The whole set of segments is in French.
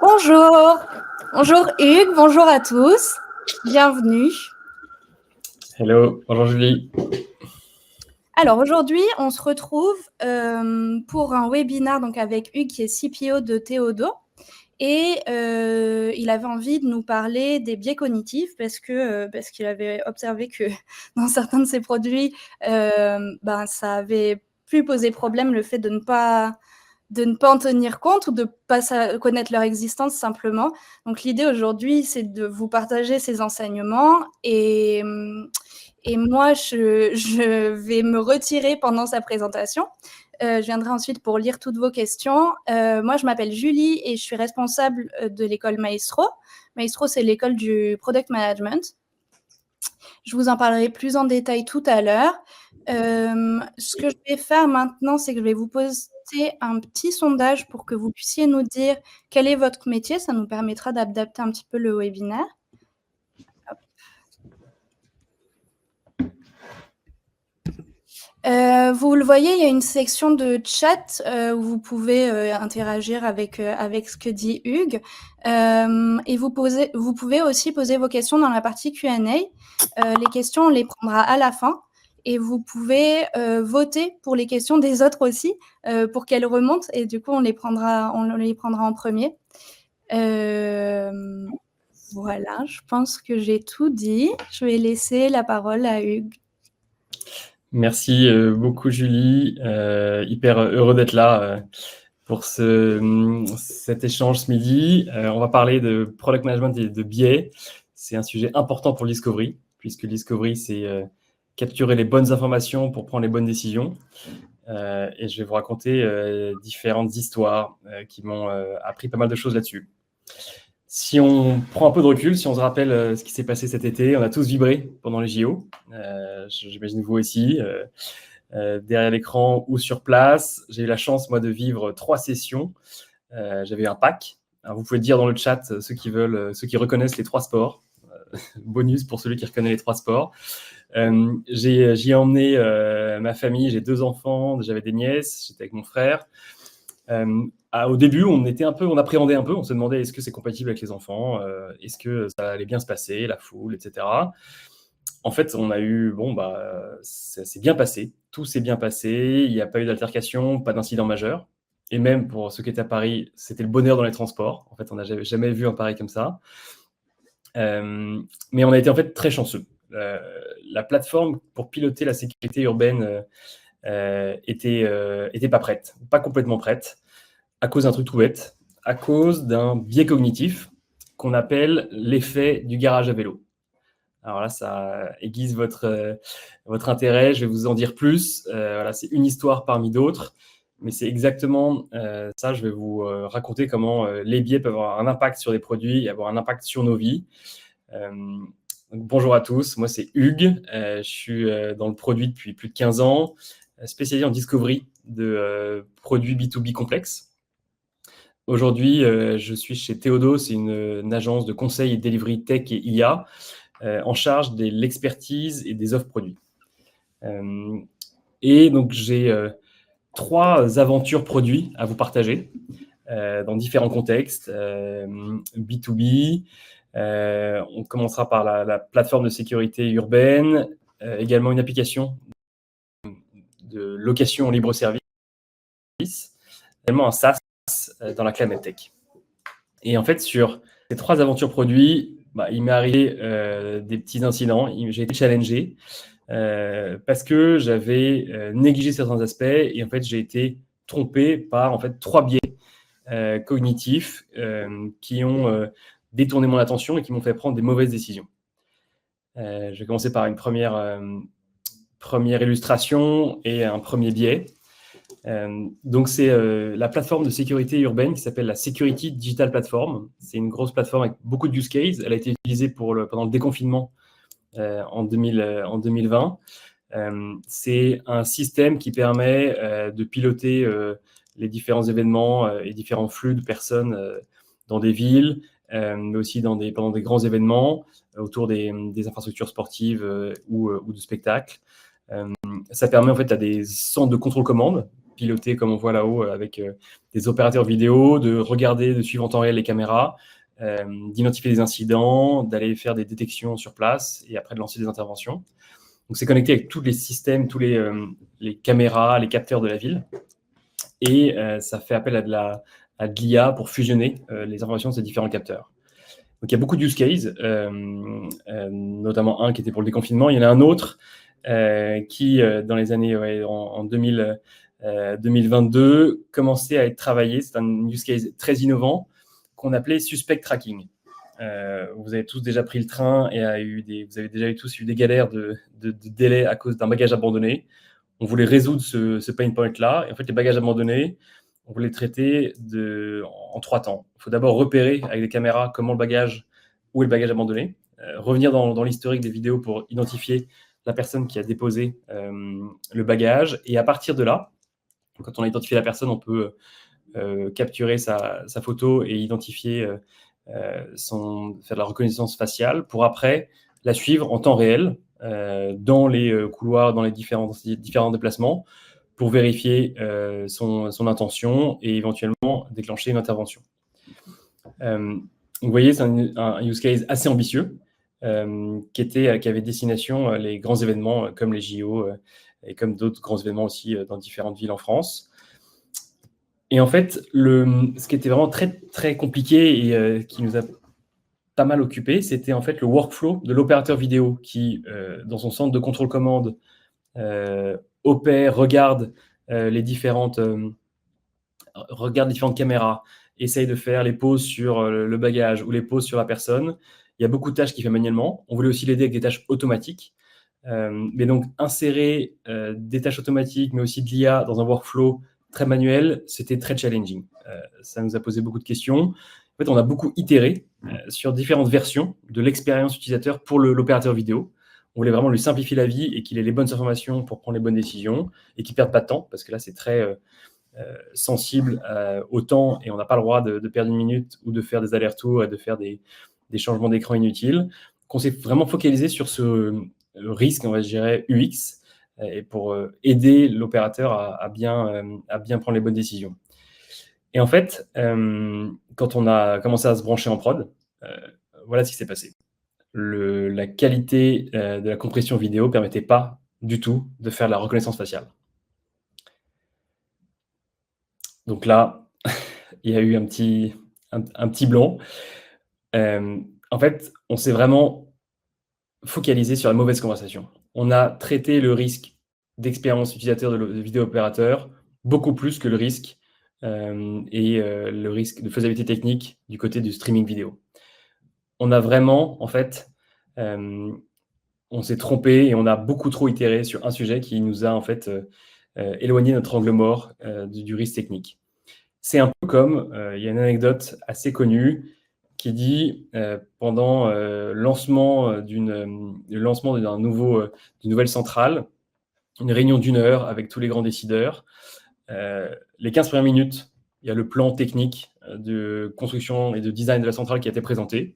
Bonjour, bonjour Hugues, bonjour à tous, bienvenue. Hello, bonjour Julie. Alors aujourd'hui, on se retrouve pour un webinaire donc, avec Hugues qui est CPO de Théodo et il avait envie de nous parler des biais cognitifs parce qu'il avait observé que dans certains de ses produits, ça avait pu poser problème le fait de ne pas en tenir compte ou de ne pas connaître leur existence simplement. Donc l'idée aujourd'hui, c'est de vous partager ces enseignements et moi, je vais me retirer pendant sa présentation. Je viendrai ensuite pour lire toutes vos questions. Moi, je m'appelle Julie et je suis responsable de l'école Maestro. Maestro, c'est l'école du Product Management. Je vous en parlerai plus en détail tout à l'heure. Ce que je vais faire maintenant, c'est que je vais vous poser un petit sondage pour que vous puissiez nous dire quel est votre métier. Ça nous permettra d'adapter un petit peu le webinaire. Vous le voyez, il y a une section de chat où vous pouvez interagir avec ce que dit Hugues. Et vous pouvez aussi poser vos questions dans la partie Q&A. Les questions, on les prendra à la fin. Et vous pouvez voter pour les questions des autres aussi pour qu'elles remontent. Et du coup, on les prendra en premier. Voilà, je pense que j'ai tout dit. Je vais laisser la parole à Hugues. Merci beaucoup Julie, hyper heureux d'être là pour cet échange ce midi. On va parler de product management et de biais. C'est un sujet important pour le Discovery, puisque le Discovery, c'est capturer les bonnes informations pour prendre les bonnes décisions. Et je vais vous raconter différentes histoires qui m'ont appris pas mal de choses là-dessus. Si on prend un peu de recul, si on se rappelle ce qui s'est passé cet été, on a tous vibré pendant les JO. J'imagine vous aussi, derrière l'écran ou sur place. J'ai eu la chance, moi, de vivre 3 sessions. J'avais eu un pack. Alors, vous pouvez dire dans le chat ceux qui reconnaissent les 3 sports. Bonus pour celui qui reconnaît les 3 sports. J'y ai emmené ma famille, j'ai 2 enfants, j'avais des nièces, j'étais avec mon frère. Au début, on appréhendait un peu, on se demandait est-ce que c'est compatible avec les enfants, est-ce que ça allait bien se passer, la foule, etc. En fait, on a eu, ça s'est bien passé, tout s'est bien passé, il n'y a pas eu d'altercation, pas d'incident majeur. Et même pour ceux qui étaient à Paris, c'était le bonheur dans les transports. En fait, on n'a jamais vu un pareil comme ça. Mais on a été en fait très chanceux. La plateforme pour piloter la sécurité urbaine était pas prête, pas complètement prête, à cause d'un truc tout bête, à cause d'un biais cognitif qu'on appelle l'effet du garage à vélo. Alors là, ça aiguise votre intérêt, je vais vous en dire plus. Voilà, c'est une histoire parmi d'autres, mais c'est exactement ça. Je vais vous raconter comment les biais peuvent avoir un impact sur les produits et avoir un impact sur nos vies. Bonjour à tous, moi c'est Hugues, je suis dans le produit depuis plus de 15 ans, spécialisé en discovery de produits B2B complexes. Aujourd'hui, je suis chez Théodo, c'est une agence de conseil et delivery tech et IA en charge de l'expertise et des offres produits. Et donc, j'ai 3 aventures produits à vous partager dans différents contextes. B2B, on commencera par la plateforme de sécurité urbaine, également une application de location en libre service, également un SaaS dans la cloud tech. Et en fait, sur ces 3 aventures produits, il m'est arrivé des petits incidents. J'ai été challengé parce que j'avais négligé certains aspects et en fait, j'ai été trompé par en fait 3 biais cognitifs qui ont détourné mon attention et qui m'ont fait prendre des mauvaises décisions. Je vais commencer par une première illustration et un premier biais. Donc, c'est la plateforme de sécurité urbaine qui s'appelle la Security Digital Platform. C'est une grosse plateforme avec beaucoup de use cases. Elle a été utilisée pendant le déconfinement en 2020. C'est un système qui permet de piloter les différents événements et différents flux de personnes dans des villes, mais aussi pendant des grands événements autour des infrastructures sportives ou de spectacles. Ça permet en fait à des centres de contrôle commande piloter, comme on voit là-haut, avec des opérateurs vidéo, de regarder, de suivre en temps réel les caméras, d'identifier des incidents, d'aller faire des détections sur place et après de lancer des interventions. Donc, c'est connecté avec tous les systèmes, tous les caméras, les capteurs de la ville. Et ça fait appel à de l'IA pour fusionner les informations de ces différents capteurs. Donc, il y a beaucoup de use cases, notamment un qui était pour le déconfinement. Il y en a un autre qui, dans les années en 2022, commençait à être travaillé. C'est un use case très innovant qu'on appelait suspect tracking. Vous avez tous déjà pris le train et vous avez déjà tous eu des galères de délai à cause d'un bagage abandonné. On voulait résoudre ce pain point-là. Et en fait, les bagages abandonnés, on voulait les traiter en 3 temps. Il faut d'abord repérer avec des caméras où est le bagage abandonné, revenir dans l'historique des vidéos pour identifier la personne qui a déposé le bagage. Et à partir de là, quand on a identifié la personne, on peut capturer sa photo et identifier, faire de la reconnaissance faciale pour après la suivre en temps réel dans les couloirs, dans les différents déplacements pour vérifier son intention et éventuellement déclencher une intervention. Vous voyez, c'est un use case assez ambitieux qui avait destination les grands événements comme les JO et comme d'autres grands événements aussi dans différentes villes en France. Et en fait, ce qui était vraiment très, très compliqué et qui nous a pas mal occupé, c'était en fait le workflow de l'opérateur vidéo qui, dans son centre de contrôle-commande, regarde les différentes caméras, essaye de faire les pauses sur le bagage ou les pauses sur la personne. Il y a beaucoup de tâches qu'il fait manuellement. On voulait aussi l'aider avec des tâches automatiques. Mais donc, insérer des tâches automatiques, mais aussi de l'IA dans un workflow très manuel, c'était très challenging. Ça nous a posé beaucoup de questions. En fait, on a beaucoup itéré sur différentes versions de l'expérience utilisateur pour l'opérateur vidéo. On voulait vraiment lui simplifier la vie et qu'il ait les bonnes informations pour prendre les bonnes décisions et qu'il ne perde pas de temps, parce que là, c'est très sensible au temps et on n'a pas le droit de perdre une minute ou de faire des allers-retours et de faire des changements d'écran inutiles. On s'est vraiment focalisé sur ce risque, on va dire, UX, et pour aider l'opérateur à bien prendre les bonnes décisions. Et en fait, quand on a commencé à se brancher en prod, voilà ce qui s'est passé. La qualité de la compression vidéo ne permettait pas du tout de faire de la reconnaissance faciale. Donc là, il y a eu un petit blanc. En fait, on s'est vraiment focalisé sur la mauvaise conversation. On a traité le risque d'expérience utilisateur de vidéo opérateur beaucoup plus que le risque le risque de faisabilité technique du côté du streaming vidéo. On a vraiment, en fait, on s'est trompé et on a beaucoup trop itéré sur un sujet qui nous a, en fait, éloigné notre angle mort du risque technique. C'est un peu comme, il y a une anecdote assez connue qui dit, pendant le lancement d'une nouvelle centrale, une réunion d'1 heure avec tous les grands décideurs, les 15 premières minutes, il y a le plan technique de construction et de design de la centrale qui a été présenté.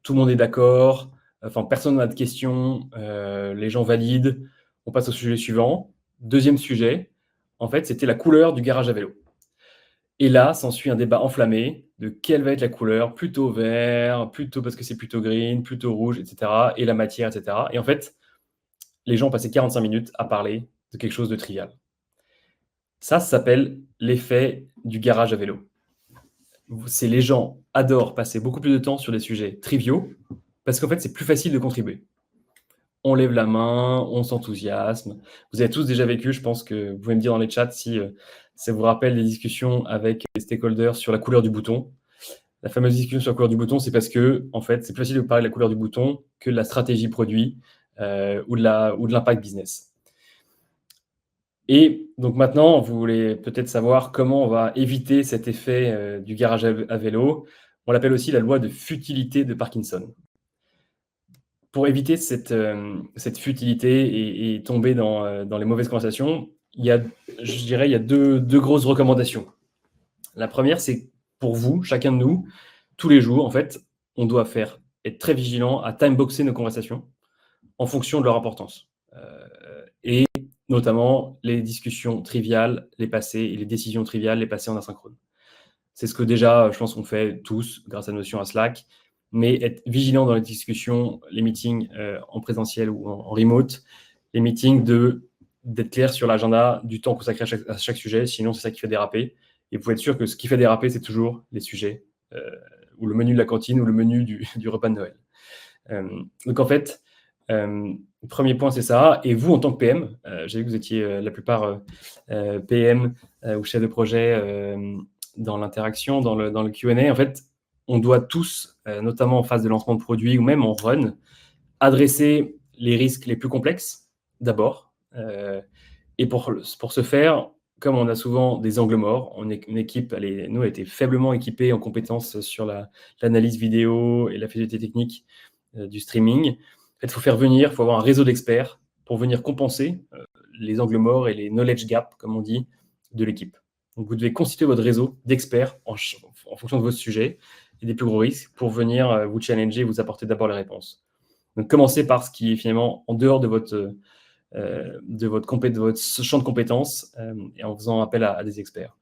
Tout le monde est d'accord, enfin, personne n'a de questions, les gens valident, on passe au sujet suivant. Deuxième sujet, en fait, c'était la couleur du garage à vélo. Et là, s'ensuit un débat enflammé de quelle va être la couleur, plutôt vert, plutôt parce que c'est plutôt green, plutôt rouge, etc. Et la matière, etc. Et en fait, les gens passaient 45 minutes à parler de quelque chose de trivial. Ça s'appelle l'effet du garage à vélo. Les gens adorent passer beaucoup plus de temps sur des sujets triviaux parce qu'en fait, c'est plus facile de contribuer. On lève la main, on s'enthousiasme. Vous avez tous déjà vécu, je pense que vous pouvez me dire dans les chats si ça vous rappelle des discussions avec les stakeholders sur la couleur du bouton. La fameuse discussion sur la couleur du bouton, c'est parce que, en fait, c'est plus facile de parler de la couleur du bouton que de la stratégie produit ou de l'impact business. Et donc maintenant, vous voulez peut-être savoir comment on va éviter cet effet du garage à vélo. On l'appelle aussi la loi de futilité de Parkinson. Pour éviter cette futilité et tomber dans les mauvaises conversations, il y a deux grosses recommandations. La première, c'est pour vous, chacun de nous, tous les jours, en fait, on doit être très vigilant à timeboxer nos conversations en fonction de leur importance. Et notamment les discussions triviales, les passées, et les décisions triviales, les passées en asynchrone. C'est ce que déjà, je pense qu'on fait tous grâce à Notion, à Slack, mais être vigilant dans les discussions, les meetings en présentiel ou en remote, les meetings d'être clair sur l'agenda, du temps consacré à chaque sujet, sinon c'est ça qui fait déraper. Et vous pouvez être sûr que ce qui fait déraper, c'est toujours les sujets, ou le menu de la cantine, ou le menu du repas de Noël. Donc en fait, premier point, c'est ça. Et vous, en tant que PM, j'ai vu que vous étiez la plupart PM ou chef de projet dans l'interaction, dans le Q&A. En fait, on doit tous, notamment en phase de lancement de produit ou même en run, adresser les risques les plus complexes d'abord. Et pour ce faire, comme on a souvent des angles morts, on est une équipe, nous, a été faiblement équipée en compétences sur l'analyse vidéo et la fiabilité technique du streaming. En fait, il faut avoir un réseau d'experts pour venir compenser les angles morts et les knowledge gaps, comme on dit, de l'équipe. Donc, vous devez constituer votre réseau d'experts en fonction de votre sujet et des plus gros risques pour venir vous challenger et vous apporter d'abord les réponses. Donc, commencez par ce qui est finalement en dehors de votre champ de compétences et en faisant appel à des experts.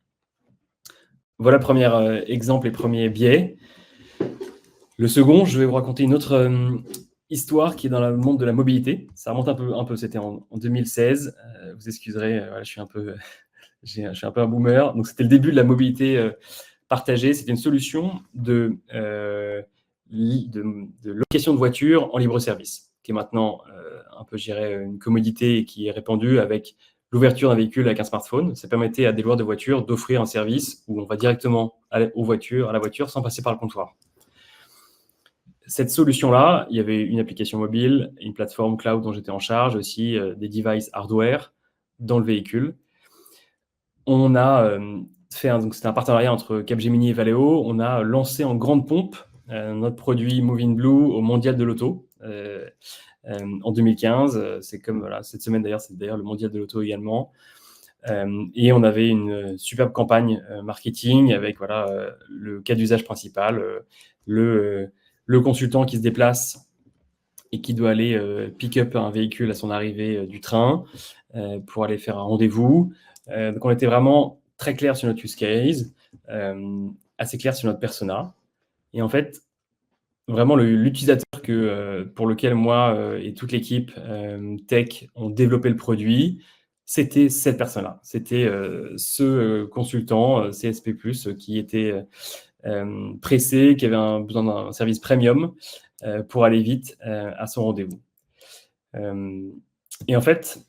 Voilà le premier exemple et premier biais. Le second, je vais vous raconter une autre histoire qui est dans le monde de la mobilité. Ça remonte un peu, c'était en 2016. Vous excuserez, je suis un peu un boomer. Donc, c'était le début de la mobilité partagée. C'était une solution de location de voitures en libre service, qui est maintenant un peu, je dirais, une commodité qui est répandue avec l'ouverture d'un véhicule avec un smartphone. Ça permettait à des loueurs de voitures d'offrir un service où on va directement à la voiture sans passer par le comptoir. Cette solution-là, il y avait une application mobile, une plateforme cloud dont j'étais en charge, aussi des devices hardware dans le véhicule. On a donc c'était un partenariat entre Capgemini et Valeo. On a lancé en grande pompe notre produit Moving Blue au Mondial de l'Auto en 2015. C'est comme cette semaine d'ailleurs, c'est d'ailleurs le Mondial de l'Auto également. Et on avait une superbe campagne marketing avec le cas d'usage principal, le consultant qui se déplace et qui doit aller pick-up un véhicule à son arrivée du train pour aller faire un rendez-vous. Donc, on était vraiment très clair sur notre use case, assez clair sur notre persona. Et en fait, vraiment, l'utilisateur pour lequel moi et toute l'équipe tech ont développé le produit, c'était cette personne-là. C'était ce consultant CSP+, qui était pressé, qui avait besoin d'un service premium pour aller vite à son rendez-vous. Et en fait,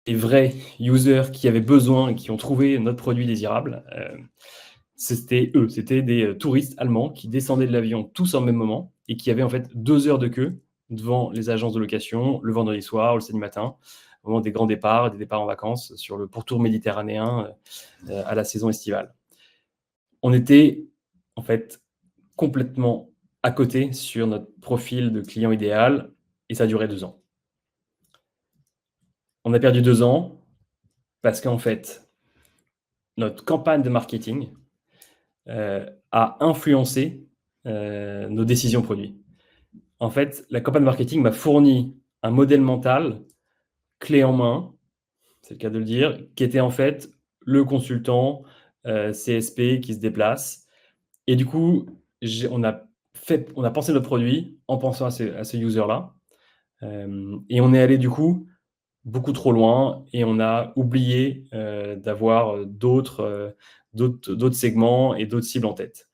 les vrais users qui avaient besoin et qui ont trouvé notre produit désirable, c'était eux. C'était des touristes allemands qui descendaient de l'avion tous en même moment et qui avaient en fait 2 heures de queue devant les agences de location le vendredi soir ou le samedi matin, au moment des grands départs, des départs en vacances sur le pourtour méditerranéen à la saison estivale. On était en fait complètement à côté sur notre profil de client idéal et ça a duré 2 ans. On a perdu 2 ans parce qu'en fait, notre campagne de marketing a influencé nos décisions produits. En fait, la campagne de marketing m'a fourni un modèle mental clé en main, c'est le cas de le dire, qui était en fait le consultant CSP qui se déplace. Et du coup, on a pensé notre produit en pensant à ce user-là. Et on est allé du coup beaucoup trop loin et on a oublié d'avoir d'autres segments et d'autres cibles en tête.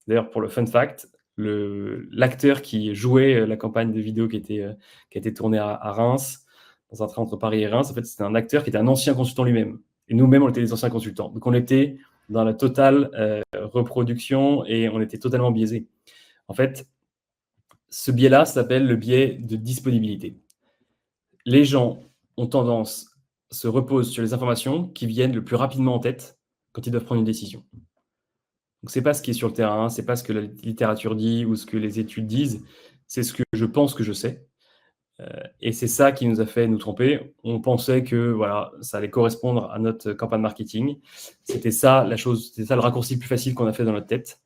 D'ailleurs, pour le fun fact, l'acteur qui jouait la campagne de vidéo qui a été tournée à Reims, dans un train entre Paris et Reims, en fait, c'était un acteur qui était un ancien consultant lui-même. Et nous-mêmes, on était des anciens consultants. Donc, on était dans la totale reproduction et on était totalement biaisés. En fait, ce biais-là s'appelle le biais de disponibilité. Les gens ont tendance, se reposent sur les informations qui viennent le plus rapidement en tête quand ils doivent prendre une décision. Donc, ce n'est pas ce qui est sur le terrain, ce n'est pas ce que la littérature dit ou ce que les études disent, c'est ce que je pense que je sais. Et c'est ça qui nous a fait nous tromper. On pensait que ça allait correspondre à notre campagne marketing. C'était ça la chose, c'était ça le raccourci le plus facile qu'on a fait dans notre tête.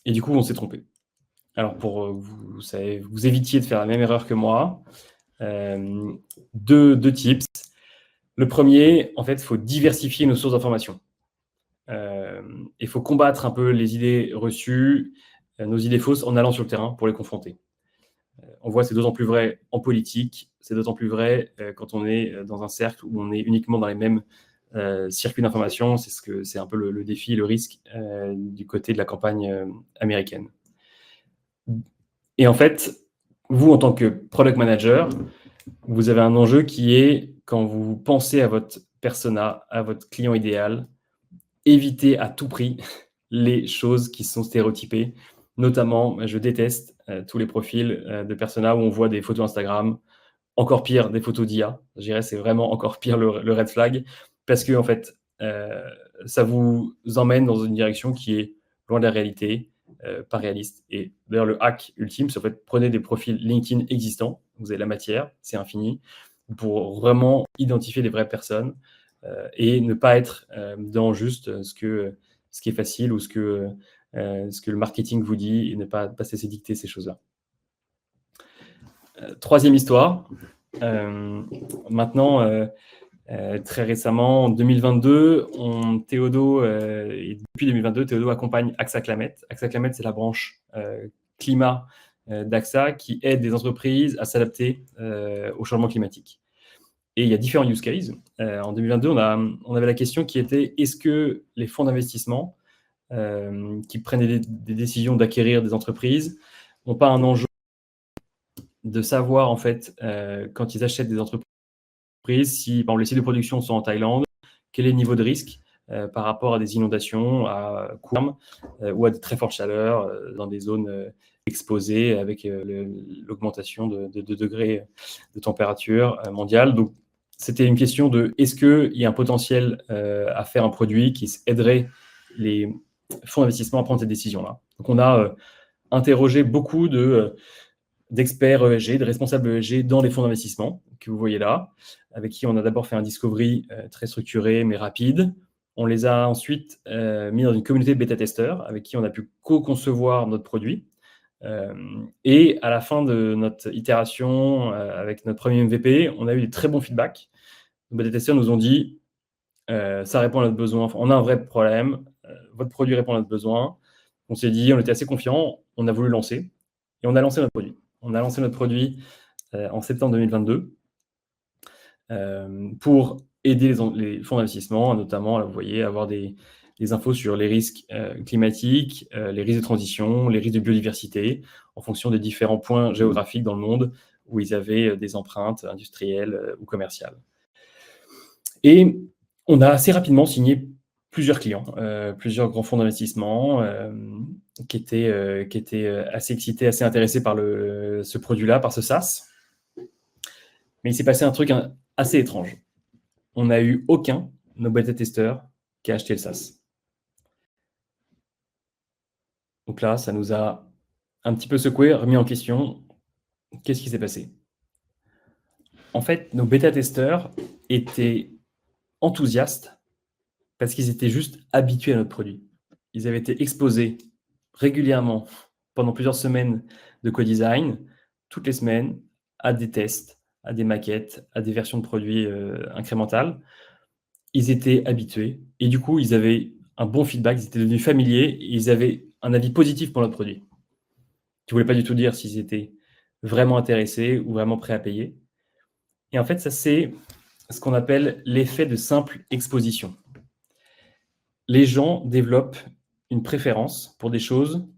Et du coup, on s'est trompé. Alors, pour vous évitiez de faire la même erreur que moi, deux tips. Le premier, en fait, il faut diversifier nos sources d'information. Il faut combattre un peu les idées reçues, nos idées fausses, en allant sur le terrain pour les confronter. On voit c'est d'autant plus vrai en politique, c'est d'autant plus vrai quand on est dans un cercle où on est uniquement dans les mêmes circuits d'information. C'est un peu le défi, le risque du côté de la campagne américaine. Et en fait, vous, en tant que product manager, vous avez un enjeu qui est, quand vous pensez à votre persona, à votre client idéal, éviter à tout prix les choses qui sont stéréotypées. Notamment, je déteste tous les profils de persona où on voit des photos Instagram, encore pire, des photos d'IA. Je dirais c'est vraiment encore pire le red flag, parce que en fait, ça vous emmène dans une direction qui est loin de la réalité, pas réaliste. Et d'ailleurs, le hack ultime, c'est en fait, prenez des profils LinkedIn existants, vous avez la matière, c'est infini, pour vraiment identifier les vraies personnes et ne pas être dans juste ce qui est facile ou ce que le marketing vous dit et ne pas se laisser dicter ces choses-là. Troisième histoire. Maintenant, très récemment, en 2022, et depuis 2022, Théodo accompagne AXA Climate. AXA Climate, c'est la branche climat d'AXA qui aide des entreprises à s'adapter au changement climatique. Et il y a différents use cases. En 2022, on avait la question qui était, est-ce que les fonds d'investissement qui prennent des décisions d'acquérir des entreprises n'ont pas un enjeu de savoir, en fait, quand ils achètent des entreprises, si, par exemple, les sites de production sont en Thaïlande, quel est le niveau de risque par rapport à des inondations à court terme ou à de très fortes chaleurs dans des zones exposées avec l'augmentation de degrés de température mondiale. Donc, c'était une question de est-ce qu'il y a un potentiel à faire un produit qui aiderait les fonds d'investissement à prendre ces décisions-là. Donc, on a interrogé beaucoup d'experts ESG, de responsables ESG dans les fonds d'investissement que vous voyez là, avec qui on a d'abord fait un discovery très structuré mais rapide. On les a ensuite mis dans une communauté de bêta-testeurs avec qui on a pu co-concevoir notre produit. Et à la fin de notre itération avec notre premier MVP, on a eu des très bons feedbacks. Les bêta-testeurs nous ont dit ça répond à notre besoin, enfin, on a un vrai problème, votre produit répond à notre besoin. On s'est dit, on était assez confiants, on a voulu lancer et on a lancé notre produit. On a lancé notre produit en septembre 2022 pour aider les fonds d'investissement, notamment, là, vous voyez, avoir des infos sur les risques climatiques, les risques de transition, les risques de biodiversité, en fonction des différents points géographiques dans le monde où ils avaient des empreintes industrielles ou commerciales. Et on a assez rapidement signé plusieurs clients, plusieurs grands fonds d'investissement qui étaient assez excités, assez intéressés par ce produit-là, par ce SaaS. Mais il s'est passé un truc assez étrange. On n'a eu aucun de nos bêta-testeurs qui a acheté le SaaS. Donc là, ça nous a un petit peu secoué, remis en question. Qu'est-ce qui s'est passé? En fait, nos bêta-testeurs étaient enthousiastes parce qu'ils étaient juste habitués à notre produit. Ils avaient été exposés régulièrement pendant plusieurs semaines de co-design, toutes les semaines, à des tests, à des maquettes, à des versions de produits incrémentales. Ils étaient habitués et du coup, ils avaient un bon feedback, ils étaient devenus familiers et ils avaient un avis positif pour notre produit. Tu ne voulais pas du tout dire s'ils étaient vraiment intéressés ou vraiment prêts à payer. Et en fait, ça, c'est ce qu'on appelle l'effet de simple exposition. Les gens développent une préférence pour des choses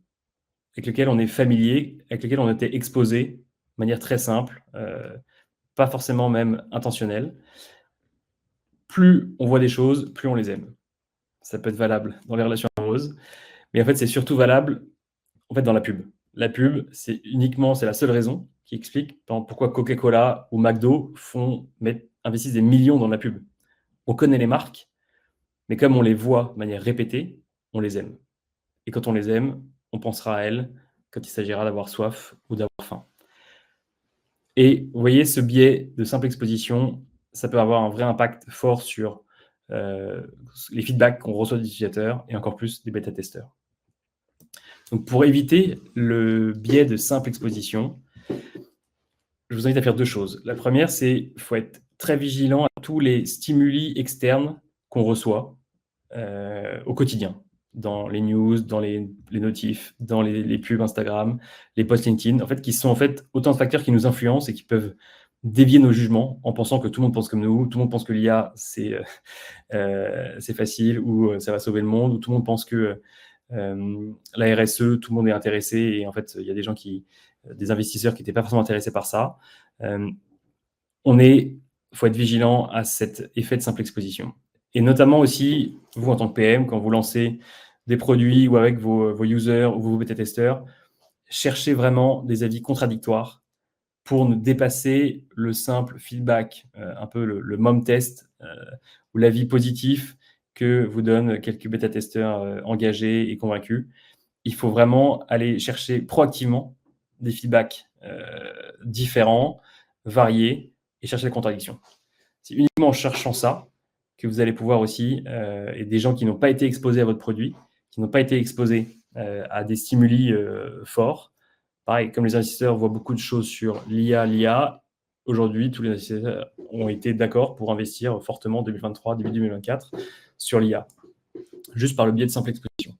avec lesquelles on est familier, avec lesquelles on a été exposé de manière très simple, pas forcément même intentionnelle. Plus on voit des choses, plus on les aime. Ça peut être valable dans les relations amoureuses, mais en fait, c'est surtout valable en fait, dans la pub. La pub, c'est la seule raison qui explique pourquoi Coca-Cola ou McDo investissent des millions dans la pub. On connaît les marques, mais comme on les voit de manière répétée, on les aime. Et quand on les aime, on pensera à elles quand il s'agira d'avoir soif ou d'avoir faim. Et vous voyez, ce biais de simple exposition, ça peut avoir un vrai impact fort sur les feedbacks qu'on reçoit des utilisateurs et encore plus des bêta-testeurs. Donc, pour éviter le biais de simple exposition, je vous invite à faire deux choses. La première, c'est qu'il faut être très vigilant à tous les stimuli externes qu'on reçoit au quotidien, dans les news, dans les notifs, dans les pubs Instagram, les posts LinkedIn, en fait, qui sont en fait autant de facteurs qui nous influencent et qui peuvent dévier nos jugements en pensant que tout le monde pense comme nous, tout le monde pense que l'IA, c'est facile, ou ça va sauver le monde, ou tout le monde pense que la RSE, tout le monde est intéressé, et en fait, il y a des gens des investisseurs qui n'étaient pas forcément intéressés par ça. Faut être vigilant à cet effet de simple exposition. Et notamment aussi, vous en tant que PM, quand vous lancez des produits ou avec vos users ou vos bêta-testeurs, cherchez vraiment des avis contradictoires pour ne dépasser le simple feedback, un peu le mom test ou l'avis positif que vous donnent quelques bêta-testeurs engagés et convaincus. Il faut vraiment aller chercher proactivement des feedbacks différents, variés, et chercher la contradiction. C'est uniquement en cherchant ça que vous allez pouvoir aussi, et des gens qui n'ont pas été exposés à votre produit, qui n'ont pas été exposés à des stimuli forts. Pareil, comme les investisseurs voient beaucoup de choses sur l'IA, aujourd'hui, tous les investisseurs ont été d'accord pour investir fortement en 2023, début 2024, sur l'IA, juste par le biais de simple exposition.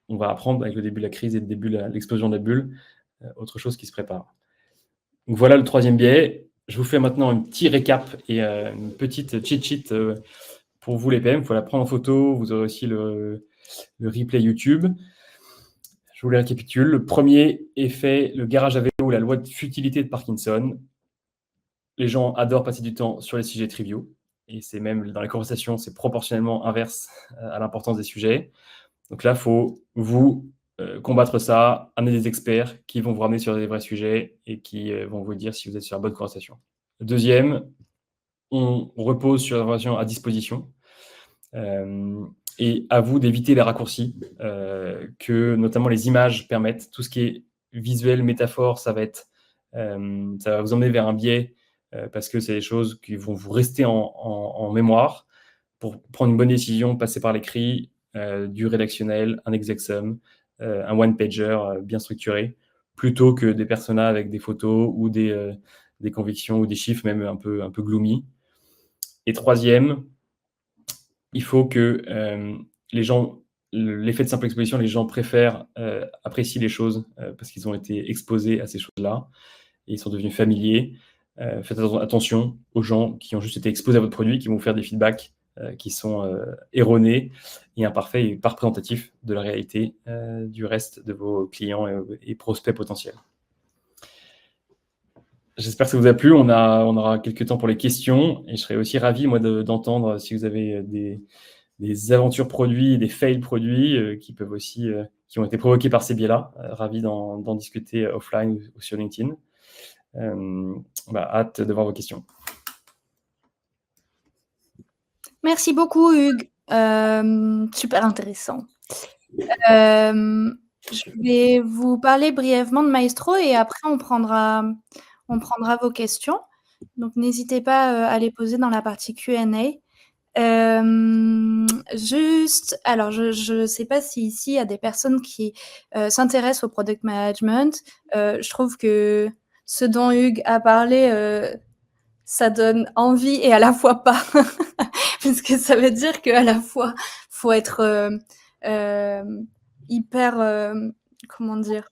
On va apprendre avec le début de la crise et le début de l'explosion de la bulle, autre chose qui se prépare. Donc voilà le troisième biais. Je vous fais maintenant un petit récap et une petite cheat sheet pour vous les PM. Il faut la prendre en photo. Vous aurez aussi le replay YouTube. Je vous les récapitule. Le premier effet, le garage à vélo ou la loi de futilité de Parkinson. Les gens adorent passer du temps sur les sujets triviaux. Et c'est même dans la conversation, c'est proportionnellement inverse à l'importance des sujets. Donc là, il faut combattre ça, amener des experts qui vont vous ramener sur des vrais sujets et qui vont vous dire si vous êtes sur la bonne conversation. Deuxième, on repose sur l'information à disposition et à vous d'éviter les raccourcis que notamment les images permettent. Tout ce qui est visuel, métaphore, ça va vous emmener vers un biais parce que c'est des choses qui vont vous rester en mémoire. Pour prendre une bonne décision, passer par l'écrit, du rédactionnel, un exec sum, un one-pager bien structuré, plutôt que des personas avec des photos ou des convictions ou des chiffres même un peu gloomy. Et troisième, il faut que les gens, l'effet de simple exposition, les gens préfèrent apprécier les choses parce qu'ils ont été exposés à ces choses-là et ils sont devenus familiers. Faites attention aux gens qui ont juste été exposés à votre produit, qui vont vous faire des feedbacks qui sont erronés et imparfaits et pas représentatifs de la réalité du reste de vos clients et prospects potentiels. J'espère que ça vous a plu. On aura quelques temps pour les questions et je serais aussi ravi, moi, d'entendre si vous avez des aventures produits, des fails produits qui peuvent aussi, qui ont été provoqués par ces biais-là. Ravi d'en discuter offline ou sur LinkedIn. Hâte de voir vos questions. Merci beaucoup, Hugues. Super intéressant. Je vais vous parler brièvement de Maestro et après, on prendra vos questions. Donc, n'hésitez pas à les poser dans la partie Q&A. Alors, je ne sais pas si ici, il y a des personnes qui s'intéressent au product management. Je trouve que ce dont Hugues a parlé, ça donne envie et à la fois pas. Parce que ça veut dire qu'à la fois, faut être hyper... comment dire ?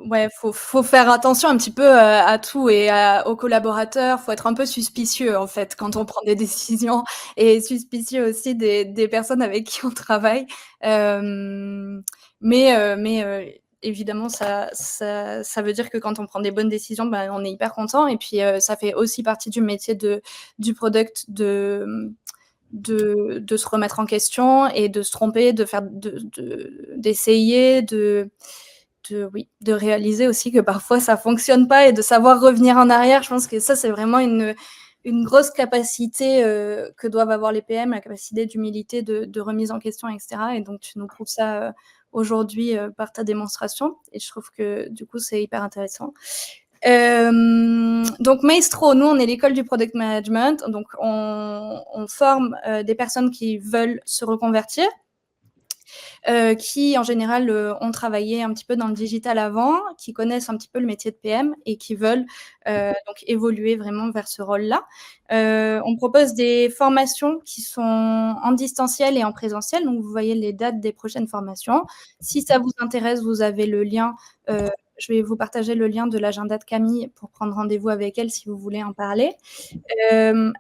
Ouais, faut faire attention un petit peu à tout et aux collaborateurs. Faut être un peu suspicieux, en fait, quand on prend des décisions et suspicieux aussi des personnes avec qui on travaille. Mais évidemment, ça veut dire que quand on prend des bonnes décisions, on est hyper content. Et puis, ça fait aussi partie du métier du product de se remettre en question et de se tromper, d'essayer, de réaliser aussi que parfois ça fonctionne pas et de savoir revenir en arrière. Je pense que ça, c'est vraiment une grosse capacité que doivent avoir les PM, la capacité d'humilité, de remise en question, etc. Et donc, tu nous prouves ça aujourd'hui par ta démonstration. Et je trouve que du coup, c'est hyper intéressant. Donc Maestro, nous on est l'école du product management, donc on forme des personnes qui veulent se reconvertir. qui en général ont travaillé un petit peu dans le digital avant, qui connaissent un petit peu le métier de PM et qui veulent donc évoluer vraiment vers ce rôle-là. On propose des formations qui sont en distanciel et en présentiel, donc vous voyez les dates des prochaines formations. Si ça vous intéresse, vous avez le lien. Je vais vous partager le lien de l'agenda de Camille pour prendre rendez-vous avec elle si vous voulez en parler.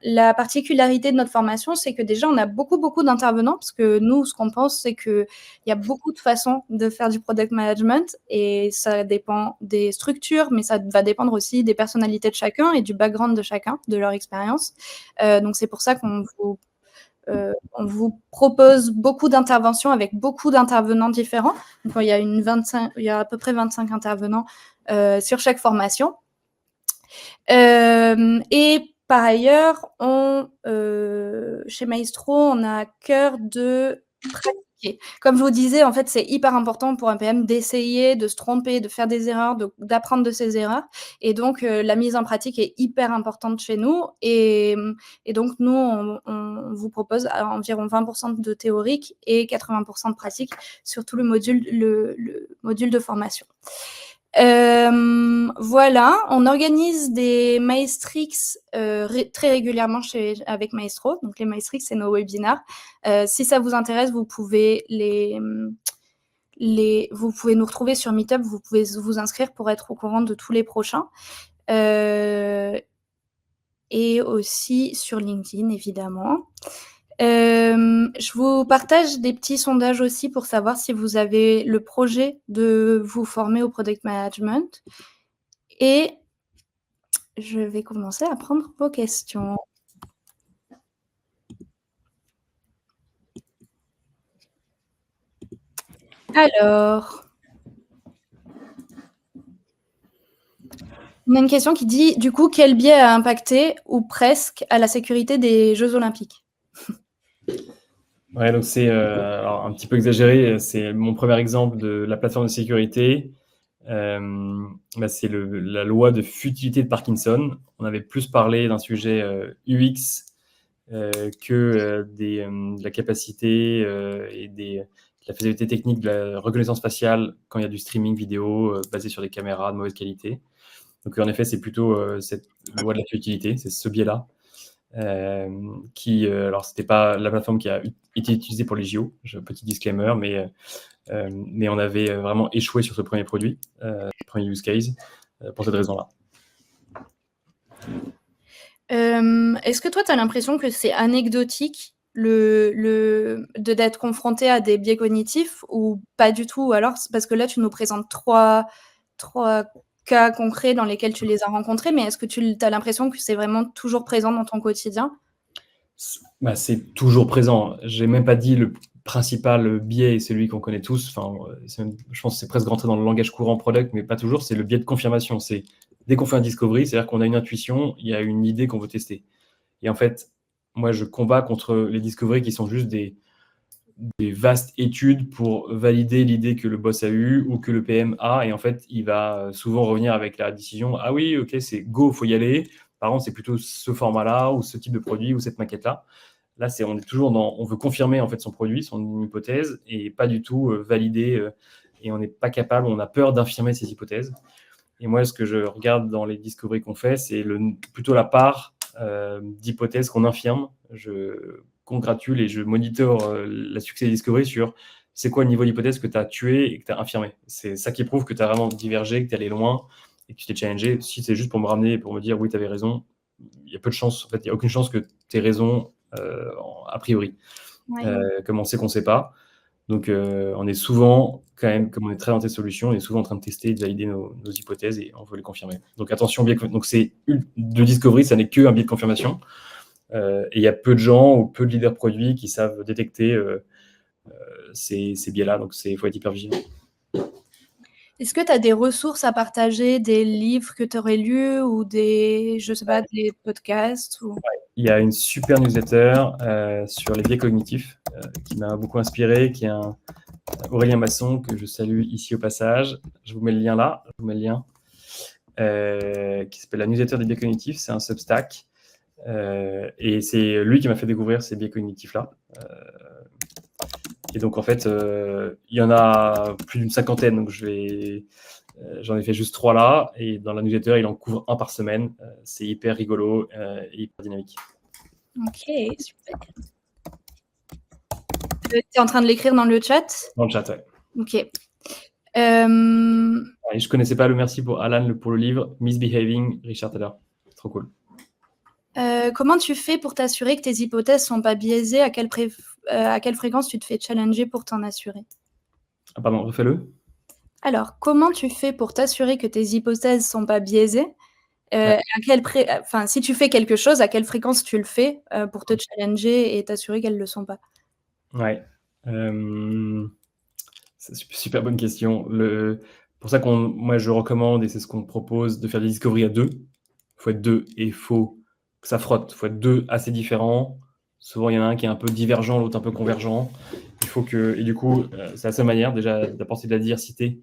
La particularité de notre formation, c'est que déjà, on a beaucoup d'intervenants parce que nous, ce qu'on pense, c'est qu'il y a beaucoup de façons de faire du product management et ça dépend des structures, mais ça va dépendre aussi des personnalités de chacun et du background de chacun, de leur expérience. Donc, c'est pour ça qu'on vous propose beaucoup d'interventions avec beaucoup d'intervenants différents. Donc, il y a à peu près 25 intervenants sur chaque formation. Et par ailleurs, chez Maestro, on a à cœur de pratiquer. Comme je vous disais, en fait, c'est hyper important pour un PM d'essayer, de se tromper, de faire des erreurs, d'apprendre de ses erreurs. Et donc, la mise en pratique est hyper importante chez nous. Et donc, nous, on vous propose environ 20% de théorique et 80% de pratique sur tout le module de formation. Voilà, on organise des Maestrix très régulièrement avec Maestro. Donc les Maestrix, c'est nos webinars. Si ça vous intéresse, vous pouvez vous pouvez nous retrouver sur Meetup, vous pouvez vous inscrire pour être au courant de tous les prochains. Et aussi sur LinkedIn, évidemment. Je vous partage des petits sondages aussi pour savoir si vous avez le projet de vous former au product management. Et je vais commencer à prendre vos questions. Alors, on a une question qui dit, du coup, quel biais a impacté, ou presque, à la sécurité des Jeux Olympiques ? Ouais, donc c'est alors un petit peu exagéré, c'est mon premier exemple de la plateforme de sécurité. C'est la loi de futilité de Parkinson. On avait plus parlé d'un sujet UX que de la capacité et de la faisabilité technique de la reconnaissance faciale quand il y a du streaming vidéo basé sur des caméras de mauvaise qualité. Donc en effet, c'est plutôt cette loi de la futilité, c'est ce biais-là. Alors c'était pas la plateforme qui a été utilisée pour les JO, petit disclaimer, mais on avait vraiment échoué sur ce premier produit, premier use case, pour cette raison-là. Est-ce que toi, tu as l'impression que c'est anecdotique d'être confronté à des biais cognitifs ou pas du tout? Alors, parce que là, tu nous présentes trois cas concrets dans lesquels tu les as rencontrés, mais est-ce que tu as l'impression que c'est vraiment toujours présent dans ton quotidien? C'est toujours présent. J'ai même pas dit le principal biais, celui qu'on connaît tous. Enfin, je pense que c'est presque rentré dans le langage courant product, mais pas toujours. C'est le biais de confirmation. C'est dès qu'on fait un discovery, c'est-à-dire qu'on a une intuition, il y a une idée qu'on veut tester. Et en fait, moi, je combats contre les discoveries qui sont juste des vastes études pour valider l'idée que le boss a eue ou que le PM a. Et en fait, il va souvent revenir avec la décision, ah oui, ok, c'est go, il faut y aller. Par contre, c'est plutôt ce format-là ou ce type de produit ou cette maquette-là. Là, on est toujours on veut confirmer en fait son produit, son hypothèse, et pas du tout valider. Et on n'est pas capable, on a peur d'infirmer ces hypothèses. Et moi, ce que je regarde dans les discoveries qu'on fait, c'est plutôt la part d'hypothèses qu'on infirme. Je congratule et je monitore la succès des discoveries sur c'est quoi le niveau d'hypothèse que tu as tué et que tu as infirmé. C'est ça qui prouve que tu as vraiment divergé, que tu es allé loin et que tu t'es challengé. Si c'est juste pour me ramener, pour me dire oui, tu avais raison, il y a peu de chance. En fait, il n'y a aucune chance que tu aies raison a priori. Ouais. Comme on sait qu'on ne sait pas. Donc, on est souvent, quand même, comme on est très dans tes solutions, on est souvent en train de tester et de valider nos hypothèses et on veut les confirmer. Donc, attention, donc c'est de discovery, ça n'est qu'un biais de confirmation. Et il y a peu de gens ou peu de leaders produits qui savent détecter ces biais-là. Donc, il faut être hyper vigilant. Est-ce que tu as des ressources à partager, des livres que tu aurais lus ou des podcasts ou... Il y a une super newsletter sur les biais cognitifs qui m'a beaucoup inspiré, qui est Aurélien Masson, que je salue ici au passage. Je vous mets le lien là, je vous mets le lien, qui s'appelle la newsletter des biais cognitifs. C'est un Substack. Et c'est lui qui m'a fait découvrir ces biais cognitifs-là. Et donc, en fait, il y en a plus d'une cinquantaine. Donc, j'en ai fait juste 3 là. Et dans la newsletter, il en couvre un par semaine. C'est hyper rigolo et hyper dynamique. Ok, super. Tu es en train de l'écrire dans le chat? Dans le chat, ouais. Ok. Et je connaissais pas le merci pour Alan pour le livre Misbehaving, Richard Thaler. Trop cool. Comment tu fais pour t'assurer que tes hypothèses sont pas biaisées? À quelle fréquence tu te fais challenger pour t'en assurer? Ah, pardon, refais-le. Alors, comment tu fais pour t'assurer que tes hypothèses sont pas biaisées? Ouais. Si tu fais quelque chose, à quelle fréquence tu le fais pour te challenger et t'assurer qu'elles le sont pas? Ouais. C'est super bonne question. Pour ça moi, je recommande, et c'est ce qu'on propose, de faire des discoveries à 2. Il faut être 2 et il faut que ça frotte. Il faut être 2 assez différents. Souvent, il y en a un qui est un peu divergent, l'autre un peu convergent. Et du coup, c'est la seule manière déjà d'apporter de la diversité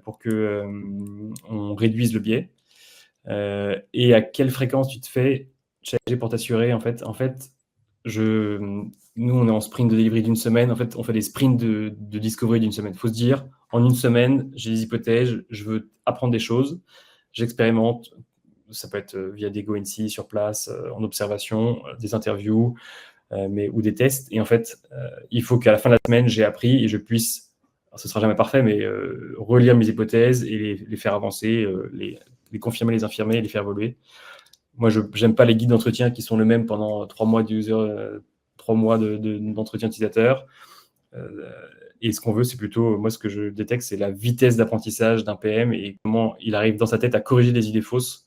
pour que on réduise le biais. Et à quelle fréquence tu te fais challenger pour t'assurer? En fait, nous, on est en sprint de delivery d'une semaine. En fait, on fait des sprints de discovery d'une semaine. Il faut se dire, en une semaine, j'ai des hypothèses, je veux apprendre des choses, j'expérimente. Ça peut être via des go-and-see sur place, en observation, des interviews, ou des tests. Et en fait, il faut qu'à la fin de la semaine, j'ai appris et je puisse, alors, ce sera jamais parfait, mais relire mes hypothèses et les faire avancer, les confirmer, les infirmer, les faire évoluer. Moi, je n'aime pas les guides d'entretien qui sont les mêmes pendant 3 mois d'entretien utilisateur. Et ce qu'on veut, c'est plutôt, moi, ce que je détecte, c'est la vitesse d'apprentissage d'un PM et comment il arrive dans sa tête à corriger des idées fausses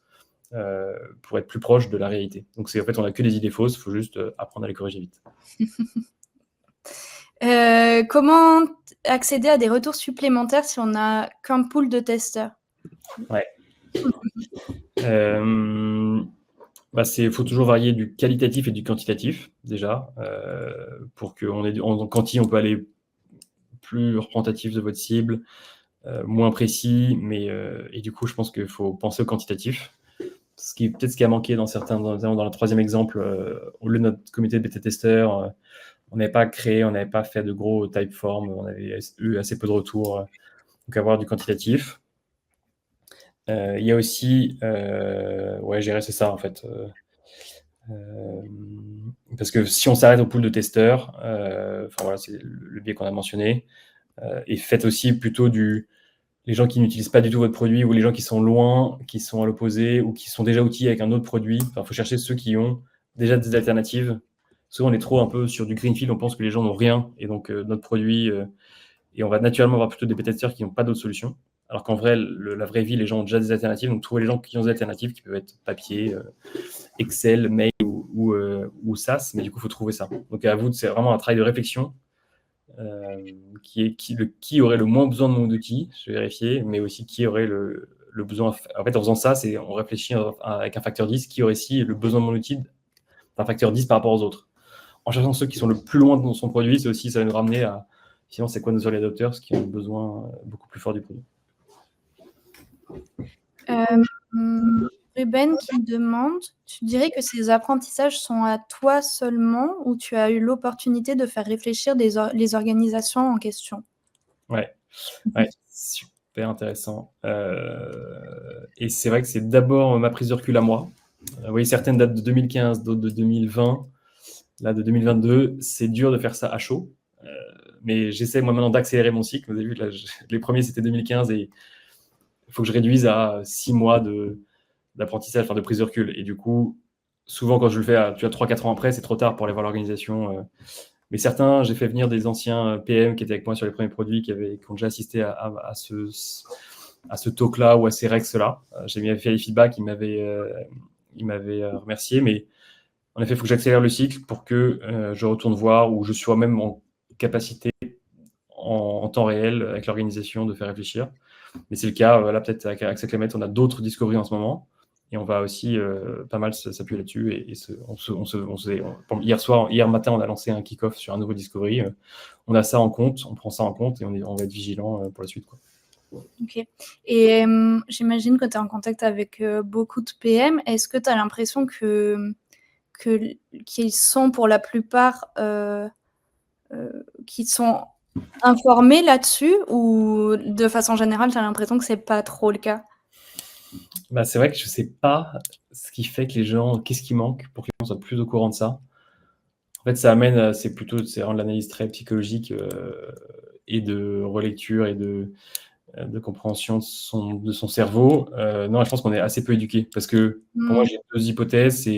pour être plus proche de la réalité. Donc, en fait, on n'a que des idées fausses, il faut juste apprendre à les corriger vite. Comment accéder à des retours supplémentaires si on n'a qu'un pool de testeurs? Ouais. Il faut toujours varier du qualitatif et du quantitatif, déjà, pour qu'on ait en quanti, on peut aller plus représentatif de votre cible, moins précis, et du coup, je pense qu'il faut penser au quantitatif. Peut-être ce qui a manqué dans le troisième exemple, au lieu de notre comité de bêta-testeurs, on n'avait pas créé, on n'avait pas fait de gros typeform, on avait eu assez peu de retours, donc avoir du quantitatif. Il y a aussi, gérer, c'est ça en fait. Parce que si on s'arrête au pool de testeurs, c'est le biais qu'on a mentionné, et faites aussi plutôt les gens qui n'utilisent pas du tout votre produit ou les gens qui sont loin, qui sont à l'opposé ou qui sont déjà outillés avec un autre produit. Il faut chercher ceux qui ont déjà des alternatives. Souvent, on est trop un peu sur du greenfield, on pense que les gens n'ont rien et donc notre produit, et on va naturellement avoir plutôt des bêta-testeurs qui n'ont pas d'autres solutions. Alors qu'en vrai, la vraie vie, les gens ont déjà des alternatives. Donc, trouver les gens qui ont des alternatives qui peuvent être papier, Excel, mail ou SaaS. Mais du coup, il faut trouver ça. Donc, à vous, c'est vraiment un travail de réflexion qui aurait le moins besoin de mon outil, je vais vérifier, mais aussi qui aurait le besoin. En fait, en faisant ça, on réfléchit avec un facteur 10, qui aurait aussi le besoin de mon outil d'un facteur 10 par rapport aux autres. En cherchant ceux qui sont le plus loin de son produit, ça va nous ramener à, sinon, c'est quoi nos early adopters qui ont besoin beaucoup plus fort du produit. Ruben qui demande, tu dirais que ces apprentissages sont à toi seulement ou tu as eu l'opportunité de faire réfléchir les organisations en question? Ouais, super intéressant. Et c'est vrai que c'est d'abord ma prise de recul à moi. Oui, certaines datent de 2015, d'autres de 2020. Là, de 2022, c'est dur de faire ça à chaud. Mais j'essaie moi maintenant d'accélérer mon cycle. Vous avez vu, là, les premiers, c'était 2015 et il faut que je réduise à 6 mois d'apprentissage, de prise de recul. Et du coup, souvent, quand je le fais, 3-4 ans après, c'est trop tard pour aller voir l'organisation. Mais certains, j'ai fait venir des anciens PM qui étaient avec moi sur les premiers produits, qui ont déjà assisté à ce talk-là ou à ces Rex-là. J'ai bien fait les feedbacks, ils m'avaient remercié. Mais en effet, il faut que j'accélère le cycle pour que je retourne voir ou je sois même en capacité en temps réel avec l'organisation de faire réfléchir. Mais c'est le cas, là peut-être avec Axel Clément, on a d'autres discoveries en ce moment et on va aussi pas mal s'appuyer là-dessus. Hier matin, on a lancé un kick-off sur un nouveau discovery. On a ça en compte, on prend ça en compte et on va être vigilant pour la suite, quoi. Ok. Et j'imagine que tu es en contact avec beaucoup de PM. Est-ce que tu as l'impression qu'ils sont pour la plupart qui sont informés là-dessus, ou de façon générale, tu as l'impression que c'est pas trop le cas? Bah, c'est vrai que je sais pas ce qui fait que les gens, qu'est-ce qui manque pour que les gens soient plus au courant de ça. En fait, ça amène, c'est rendre l'analyse très psychologique et de relecture et de compréhension de son cerveau. Non, je pense qu'on est assez peu éduqué parce que pour moi, j'ai deux hypothèses.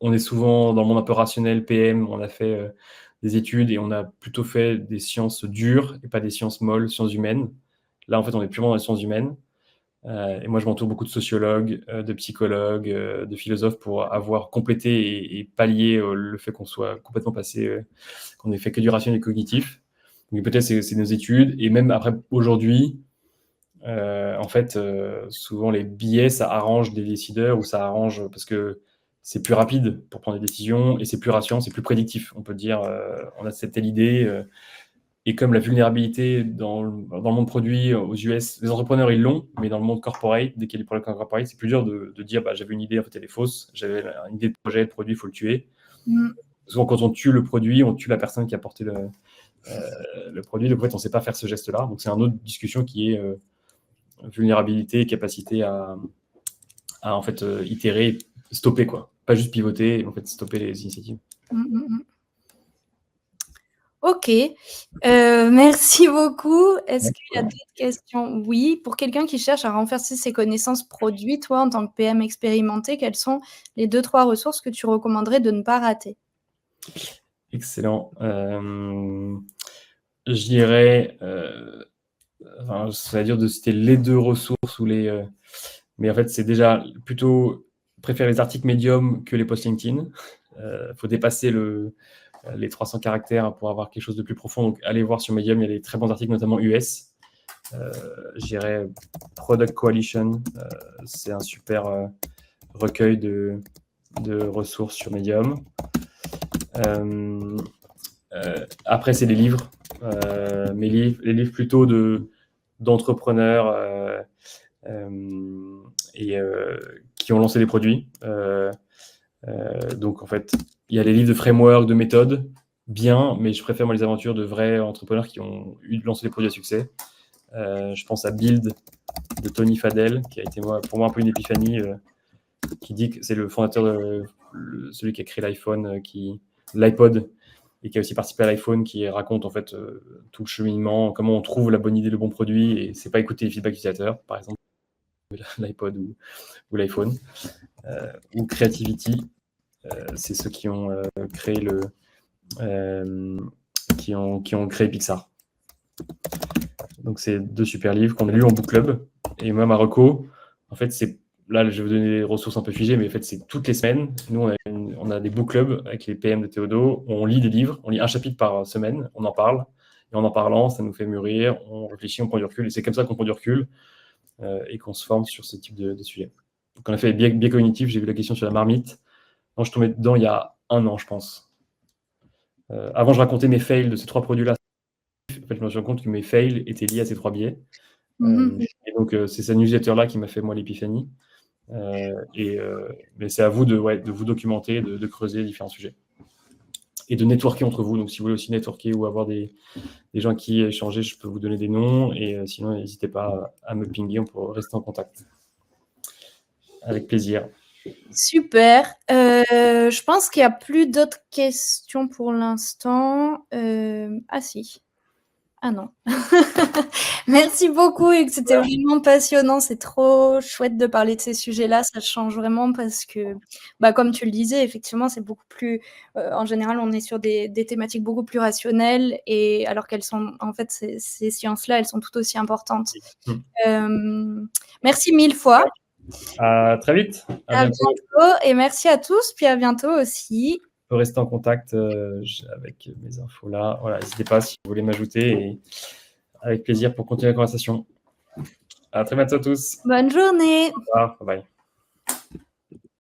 On est souvent dans le monde un peu rationnel, PM, on a fait des études et on a plutôt fait des sciences dures et pas des sciences molles, sciences humaines. Là, en fait, on est purement dans les sciences humaines. Et moi, je m'entoure beaucoup de sociologues, de psychologues, de philosophes pour avoir complété et pallier le fait qu'on soit complètement passé, qu'on ait fait que du rationnel et cognitif. Donc peut-être c'est nos études. Et même après, aujourd'hui, en fait, souvent les biais, ça arrange des décideurs ou ça arrange parce que c'est plus rapide pour prendre des décisions et c'est plus rassurant, c'est plus prédictif. On peut dire, on a cette telle idée. Et comme la vulnérabilité dans le monde produit aux US, les entrepreneurs, ils l'ont, mais dans le monde corporate, dès qu'il y a des problèmes corporate, c'est plus dur de dire j'avais une idée, en fait, elle est fausse, j'avais une idée de projet, de produit, il faut le tuer. Souvent, quand on tue le produit, on tue la personne qui a porté le produit. Donc, en fait, on ne sait pas faire ce geste-là. Donc, c'est une autre discussion qui est vulnérabilité, capacité à en fait, itérer, stopper, quoi. Pas juste pivoter, en fait, stopper les initiatives. Ok, merci beaucoup. Est-ce qu'il y a d'autres questions? Oui, pour quelqu'un qui cherche à renforcer ses connaissances produits, toi, en tant que PM expérimenté, quelles sont les 2-3 ressources que tu recommanderais de ne pas rater? Excellent. Je dirais, ça va dire de citer les deux ressources ou mais en fait, c'est déjà plutôt préférer les articles Medium que les posts LinkedIn. Faut dépasser les 300 caractères pour avoir quelque chose de plus profond. Donc, allez voir sur Medium, il y a des très bons articles, notamment US. Je dirais Product Coalition, c'est un super recueil de ressources sur Medium. Après, c'est les livres. Les livres plutôt d'entrepreneurs qui ont lancé des produits. Donc, en fait, il y a les livres de framework, de méthode, bien, mais je préfère moi les aventures de vrais entrepreneurs qui ont lancé des produits à succès. Je pense à Build de Tony Fadell, qui a été pour moi un peu une épiphanie, qui dit que c'est le fondateur, celui qui a créé l'iPhone, l'iPod, et qui a aussi participé à l'iPhone, qui raconte en fait tout le cheminement, comment on trouve la bonne idée, le bon produit, et c'est pas écouter les feedbacks utilisateurs, par exemple l'iPod ou l'iPhone. Ou Creativity, c'est ceux qui ont créé qui ont créé Pixar. Donc c'est deux super livres qu'on a lus en book club. Et moi, ma reco, en fait, c'est là, je vais vous donner des ressources un peu figées, mais en fait, c'est toutes les semaines. Nous, on a des book clubs avec les PM de Théodo. On lit des livres, on lit un chapitre par semaine, on en parle. Et en parlant, ça nous fait mûrir, on réfléchit, on prend du recul. Et c'est comme ça qu'on prend du recul et qu'on se forme sur ce type de sujet. Donc, on a fait les biais cognitifs. J'ai vu la question sur la marmite. Moi, je tombais dedans il y a 1 an, je pense. Avant, je racontais mes fails de ces 3 produits-là. En fait, je me suis rendu compte que mes fails étaient liés à ces 3 biais. Et donc, c'est cette newsletter-là qui m'a fait, moi, l'épiphanie. Mais c'est à vous de vous documenter, de creuser différents sujets. Et de networker entre vous. Donc, si vous voulez aussi networker ou avoir des gens qui échanger, je peux vous donner des noms. Et sinon, n'hésitez pas à me pinguer, on peut rester en contact. Avec plaisir. Super. Je pense qu'il n'y a plus d'autres questions pour l'instant. Ah si. Ah non. Merci beaucoup, Hugues. C'était vraiment passionnant. C'est trop chouette de parler de ces sujets-là. Ça change vraiment parce que, comme tu le disais, effectivement, c'est beaucoup plus... en général, on est sur des thématiques beaucoup plus rationnelles, et alors qu'elles sont... En fait, ces sciences-là, elles sont tout aussi importantes. Merci 1000 fois. À très vite. À bientôt. Et merci à tous. Puis à bientôt aussi. On peut rester en contact avec mes infos là. Voilà, n'hésitez pas si vous voulez m'ajouter, et avec plaisir pour continuer la conversation. À très bientôt à tous. Bonne journée. Au revoir. Bye bye.